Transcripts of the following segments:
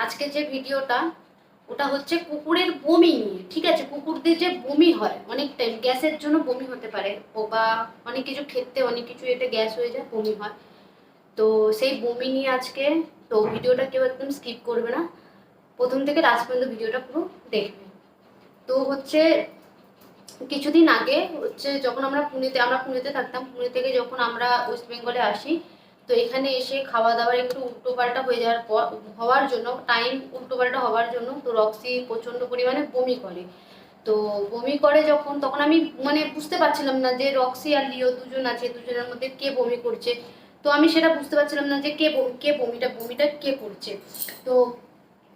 আজকে যে ভিডিওটা ওটা হচ্ছে কুকুরের বমি নিয়ে। ঠিক আছে, কুকুরদের যে বমি হয় অনেক টাইম, গ্যাসের জন্য বমি হতে পারে ও, বা অনেক কিছু খেতে অনেক কিছু এতে গ্যাস হয়ে যায়, বমি হয়। তো সেই বমি নিয়ে আজকে। তো ভিডিওটা কেউ একদম স্কিপ করবে না, প্রথম থেকে লাস্ট পর্যন্ত ভিডিওটা পুরো দেখবে। তো হচ্ছে কিছুদিন আগে হচ্ছে যখন আমরা পুনেতে থাকতাম, পুনে থেকে যখন আমরা ওয়েস্ট বেঙ্গলে আসি, তো এখানে এসে খাওয়া দাওয়ার একটু উল্টোপাল্টা হয়ে যাওয়ার পর, হওয়ার জন্য টাইম উল্টোপাল্টা হওয়ার জন্য তো রক্সি প্রচণ্ড পরিমাণে বমি করে। তো বমি করে যখন, তখন আমি মানে বুঝতে পারছিলাম না যে রক্সি আর লিও দুজন আছে, দুজনের মধ্যে কে বমি করছে। তো আমি সেটা বুঝতে পারছিলাম না যে বমিটা কে করছে। তো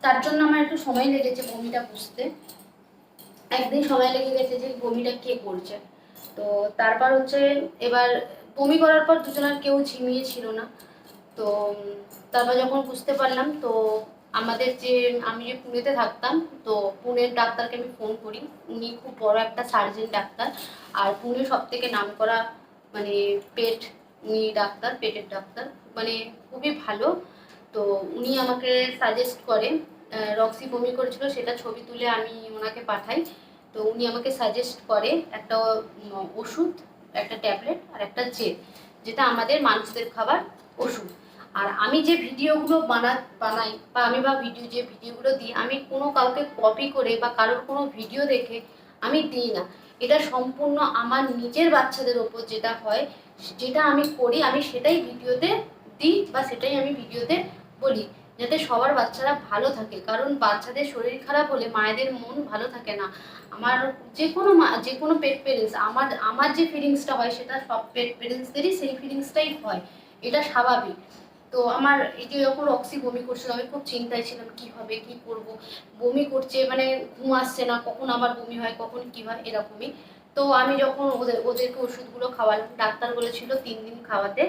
তার জন্য আমার একটু সময় লেগেছে বমিটা বুঝতে, একদিন সময় লেগে গেছে যে বমিটা কে করছে। তো তারপর হচ্ছে এবার বমি করার পর দুজনের কেউ ঝিমিয়ে ছিল না। তো তারপর যখন বুঝতে পারলাম, তো আমি যে পুনেতে থাকতাম, তো পুনের ডাক্তারকে আমি ফোন করি। উনি খুব বড় একটা সার্জেন ডাক্তার, আর পুনে সব থেকে নাম করা মানে পেট, উনি ডাক্তার, পেটের ডাক্তার, মানে খুবই ভালো। তো উনি আমাকে সাজেস্ট করে, রক্সি বমি করেছিল সেটা ছবি তুলে আমি ওনাকে পাঠাই। তো উনি আমাকে সাজেস্ট করে একটা ওষুধ, একটা ট্যাবলেট আর একটা জেল, যেটা আমাদের মানুষদের খাবার ওষুধ। আর আমি যে ভিডিওগুলো বানাই বা যে ভিডিওগুলো দিই, আমি কোনো কাউকে কপি করে বা কারোর কোনো ভিডিও দেখে আমি দিই না। এটা সম্পূর্ণ আমার নিজের বাচ্চাদের ওপর যেটা হয়, যেটা আমি করি, আমি সেটাই ভিডিওতে দিই বা সেটাই আমি ভিডিওতে বলি, যাতে সবার বাচ্চারা ভালো থাকে। কারণ বাচ্চাদের শরীর খারাপ হলে মায়েদের মন ভালো থাকে না। আমার যে কোনো পেট পেরেন্টস, আমার যে ফিলিংসটা হয় সেটা সব পেট পেরেন্টসদেরই সেই ফিলিংসটাই হয়, এটা স্বাভাবিক। তো আমার এই যে যখন রক্সি বমি করছিল, আমি খুব চিন্তায় ছিলাম কি হবে, কি করব। বমি করছে মানে ঘুম আসছে না, কখন আবার বমি হয়, কখন কি হয়, এরকমই। তো আমি যখন ওদেরকে ওষুধগুলো খাওয়ালাম, ডাক্তার বলেছিল 3 দিন খাওয়াতে।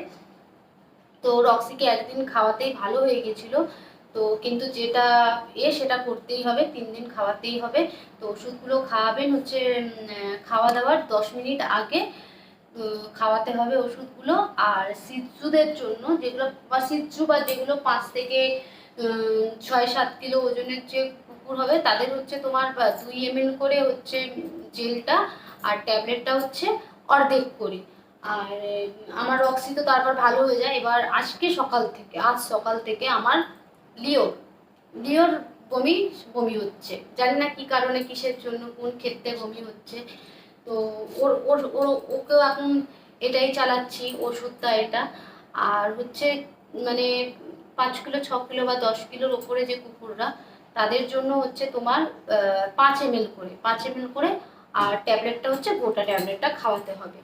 তো রক্সিকে একদিন খাওয়াতেই ভালো হয়ে গেছিল। তো কিন্তু যেটা সেটা করতেই হবে, 3 দিন খাওয়াতেই হবে। তো ওষুধগুলো খাওয়াবেন হচ্ছে খাওয়া দাওয়ার 10 মিনিট আগে খাওয়াতে হবে ওষুধগুলো। আর শিশুদের জন্য যেগুলো, বা শিশু বা যেগুলো 5 থেকে 6-7 কিলো ওজনের যে কুকুর হবে, তাদের হচ্ছে তোমার 2 ml করে হচ্ছে জেলটা, আর ট্যাবলেটটা হচ্ছে অর্ধেক করে। আর আমার রক্সি তো তারপর ভালো হয়ে যায়। এবার আজ সকাল থেকে আমার লিওর লিওর বমি বমি হচ্ছে, জানি না কি কারণে, কিসের জন্য, কোন ক্ষেত্রে বমি হচ্ছে। তো ওর ওর ওর ওকেও এখন এটাই চালাচ্ছি, ওষুধটা এটা। আর হচ্ছে মানে 5 কিলো 6 কিলো বা 10 কিলোর ওপরে যে কুকুররা, তাদের জন্য হচ্ছে তোমার 5 ml করে, আর ট্যাবলেটটা হচ্ছে গোটা ট্যাবলেটটা খাওয়াতে হবে।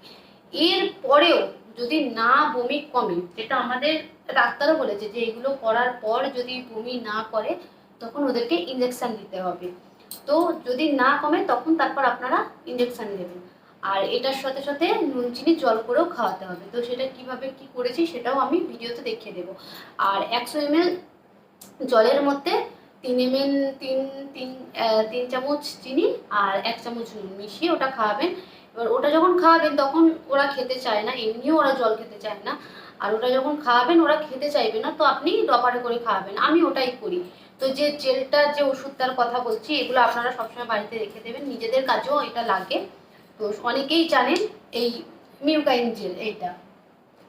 এর পরেও যদি না বমি কমে, যেটা আমাদের ডাক্তারও বলেছে যে এগুলো করার পর যদি বমি না করে, তখন ওদেরকে ইঞ্জেকশন দিতে হবে। তো যদি না কমে তখন তারপর আপনারা ইঞ্জেকশন দেবেন। আর এটার সাথে সাথে নুন চিনি জল করেও খাওয়াতে হবে। তো সেটা কিভাবে কি করেছি সেটাও আমি ভিডিওতে দেখিয়ে দেবো। আর 100 ml জলের মধ্যে 3 ml, 3 চামচ চিনি আর 1 চামচ নুন মিশিয়ে ওটা খাওয়াবেন। এবার ওটা যখন খাওয়াবেন তখন ওরা খেতে চায় না, এমনিও ওরা জল খেতে চায় না। আর ওটা যখন খাওয়াবেন ওরা খেতে চাইবে না, তো আপনি ডপারে করে খাওয়াবেন, আমি ওটাই করি। তো যে জেলটার যে ওষুধটার কথা বলছি, এগুলো আপনারা সবসময় বাড়িতে রেখে দেবেন, নিজেদের কাজেও এটা লাগে। তো অনেকেই জানেন এই মিউকাইন জেল,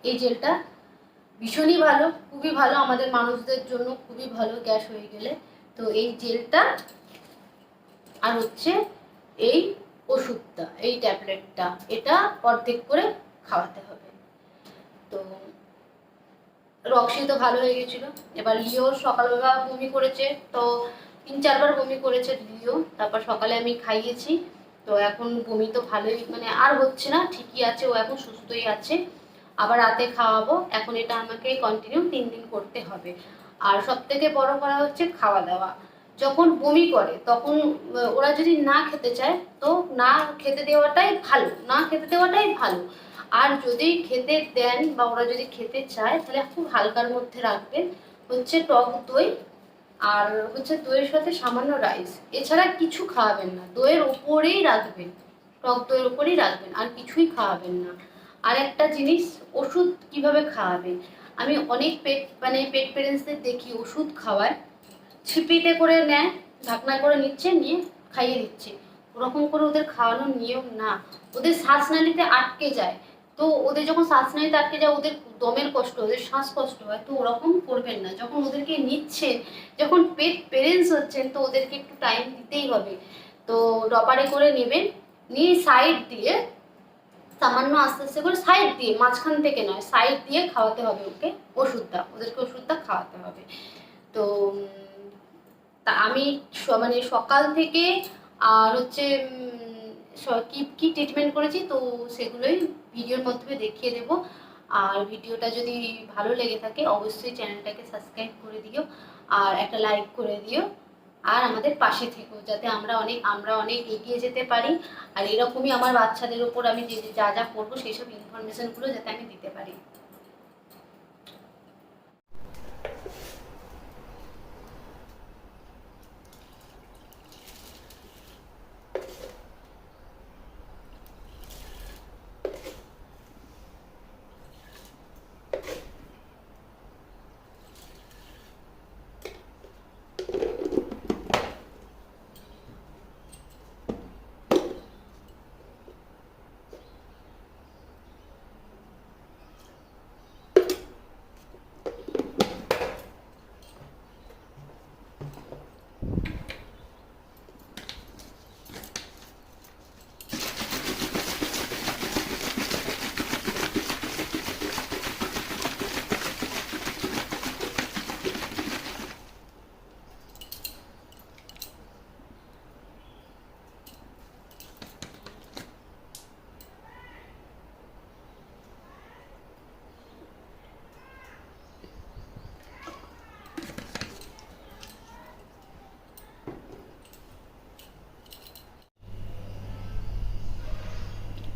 এই জেলটা ভীষণই ভালো, খুবই ভালো, আমাদের মানুষদের জন্য খুবই ভালো গ্যাস হয়ে গেলে। তো এই জেলটা আর হচ্ছে এই ওষুধটা, এই ট্যাবলেটটা, এটা অর্ধেক করে খাওয়াতে হবে। তো রক্সি তো ভালো হয়ে গেছিলো। এবার লিও সকালবেলা বমি করেছে, তো 3-4 বার বমি করেছে লিও। তারপর সকালে আমি খাইয়েছি, তো এখন বমি তো ভালোই, মানে আর হচ্ছে না, ঠিকই আছে, ও এখন সুস্থই আছে। আবার রাতে খাওয়াবো, এখন এটা আমাকে কন্টিনিউ 3 দিন করতে হবে। আর সব থেকে বড় করা হচ্ছে খাওয়া দাওয়া। যখন বমি করে তখন ওরা যদি না খেতে চায়, তো না খেতে দেওয়াটাই ভালো। আর যদি খেতে দেন বা ওরা যদি খেতে চায়, তাহলে খুব হালকার মধ্যে রাখবেন, হচ্ছে টক দই, আর হচ্ছে দইয়ের সাথে সামান্য রাইস, এছাড়া কিছু খাওয়াবেন না, দইয়ের ওপরেই রাখবেন, টক দইয়ের ওপরেই রাখবেন, আর কিছুই খাওয়াবেন না। আর একটা জিনিস, ওষুধ কিভাবে খাওয়াবেন, আমি অনেক পেট পেরেন্টসদের দেখি ওষুধ খাওয়ায়, ছিপিতে করে নেয়, ঢাকনা করে নিচ্ছে, নিয়ে খাইয়ে দিচ্ছে। ওরকম করে ওদের খাওয়ানোর নিয়ম না, ওদের শ্বাসনালীতে আটকে যায়। তো ওদের যখন শ্বাসনালীতে আটকে যায় ওদের দমের কষ্ট, ওদের শ্বাসকষ্ট হয়। তো ওরকম করবেন না, যখন ওদেরকে নিচ্ছেন, যখন পেরেন্টস হচ্ছেন, তো ওদেরকে একটু টাইম দিতেই হবে। তো ডপারে করে নেবেন, নিয়ে সাইড দিয়ে সামান্য আস্তে আস্তে করে সাইড দিয়ে, মাঝখান থেকে নয়, সাইড দিয়ে খাওয়াতে হবে ওকে ওষুধটা, ওদেরকে ওষুধটা খাওয়াতে হবে। তো তা আমি মানে সকাল থেকে আর হচ্ছে কি কি ট্রিটমেন্ট করেছি তো সেগুলোই ভিডিওর মাধ্যমে দেখিয়ে দেব। আর ভিডিওটা যদি ভালো লেগে থাকে অবশ্যই চ্যানেলটাকে সাবস্ক্রাইব করে দিও, আর একটা লাইক করে দিও, আর আমাদের পাশে থেকো, যাতে আমরা অনেক এগিয়ে যেতে পারি। আর এরকমই আমার বাচ্চাদের উপর আমি যা যা করবো সেই সব ইনফরমেশনগুলো যাতে আমি দিতে পারি।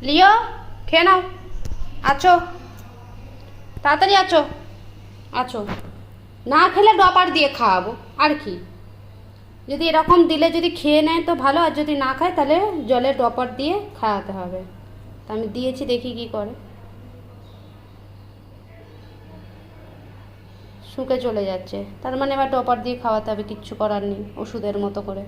লিও, খেয়ে নাও, আছো, তাড়াতাড়ি আছো, আছো। না খেলে ডপার দিয়ে খাওয়াবো, আর কি। যদি এরকম দিলে যদি খেয়ে নেয় তো ভালো, আর যদি না খায় তাহলে জলে ডপার দিয়ে খাওয়াতে হবে। তা আমি দিয়েছি, দেখি কি করে। শুকে চলে যাচ্ছে, তার মানে এবার ডপার দিয়ে খাওয়াতে হবে, কিচ্ছু করার নেই, ওষুধের মতো করে।